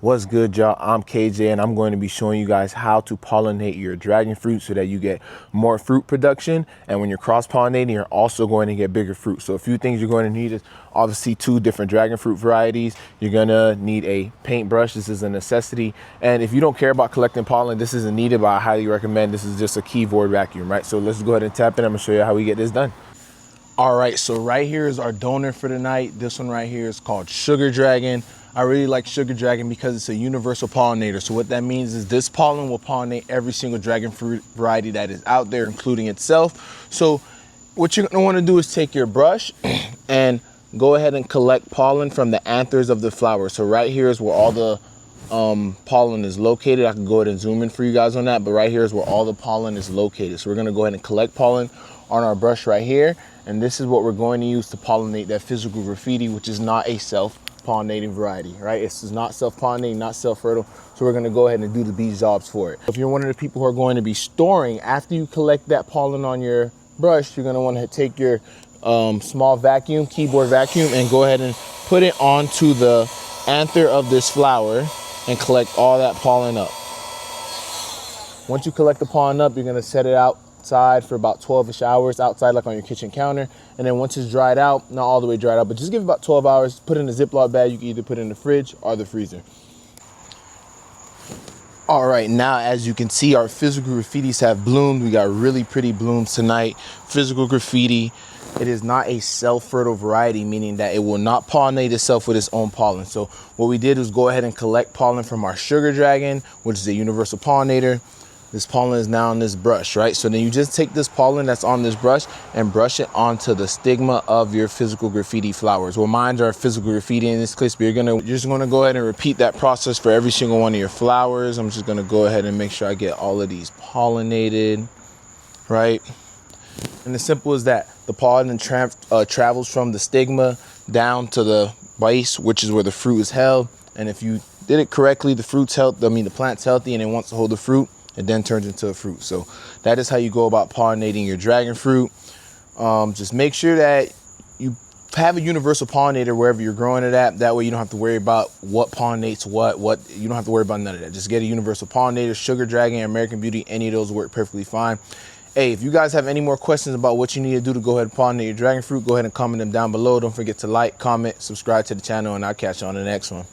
What's good, y'all? I'm KJ, and I'm going to be showing you guys how to pollinate your dragon fruit so that you get more fruit production. And when you're cross-pollinating, you're also going to get bigger fruit. So a few things you're going to need is obviously 2 different dragon fruit varieties. You're gonna need a paintbrush. This is a necessity. And if you don't care about collecting pollen, this isn't needed, but I highly recommend. This is just a keyboard vacuum, right? So let's go ahead and tap it. I'm gonna show you how we get this done. All right, so right here is our donor for the night. This one right here is called Sugar Dragon. I really like Sugar Dragon because it's a universal pollinator. So what that means is this pollen will pollinate every single dragon fruit variety that is out there, including itself. So what you're gonna wanna do is take your brush and go ahead and collect pollen from the anthers of the flower. So right here is where all the pollen is located. I can go ahead and zoom in for you guys on that, but right here is where all the pollen is located. So we're gonna go ahead and collect pollen on our brush right here. And this is what we're going to use to pollinate that Physical Graffiti, which is not a self-pollinating variety, right? It's not self-pollinating, not self-fertile. So we're gonna go ahead and do the bee jobs for it. If you're one of the people who are going to be storing, after you collect that pollen on your brush, you're gonna wanna take your small vacuum, keyboard vacuum, and go ahead and put it onto the anther of this flower and collect all that pollen up. Once you collect the pollen up, you're gonna set it outside for about 12-ish hours, outside like on your kitchen counter. And then once it's dried out, not all the way dried out, but just give it about 12 hours, put it in a Ziploc bag. You can either put it in the fridge or the freezer. All right, now as you can see, our Physical Graffitis have bloomed. We got really pretty blooms tonight. Physical Graffiti, it is not a self-fertile variety, meaning that it will not pollinate itself with its own pollen. So what we did was go ahead and collect pollen from our Sugar Dragon, which is a universal pollinator. This pollen is now on this brush, right? So then you just take this pollen that's on this brush and brush it onto the stigma of your Physical Graffiti flowers. Well, mine are Physical Graffiti in this case, but you're just gonna go ahead and repeat that process for every single one of your flowers. I'm just gonna go ahead and make sure I get all of these pollinated, right? And as simple as that. The pollen travels from the stigma down to the base, which is where the fruit is held. And if you did it correctly, the fruit's healthy, the plant's healthy and it wants to hold the fruit. It then turns into a fruit. So that is how you go about pollinating your dragon fruit. Just make sure that you have a universal pollinator wherever you're growing it at. That way you don't have to worry about what pollinates what. You don't have to worry about none of that. Just get a universal pollinator. Sugar Dragon, American Beauty, any of those work perfectly fine. Hey, if you guys have any more questions about what you need to do to go ahead and pollinate your dragon fruit, go ahead and comment them down below. Don't forget to like, comment, subscribe to the channel, and I'll catch you on the next one.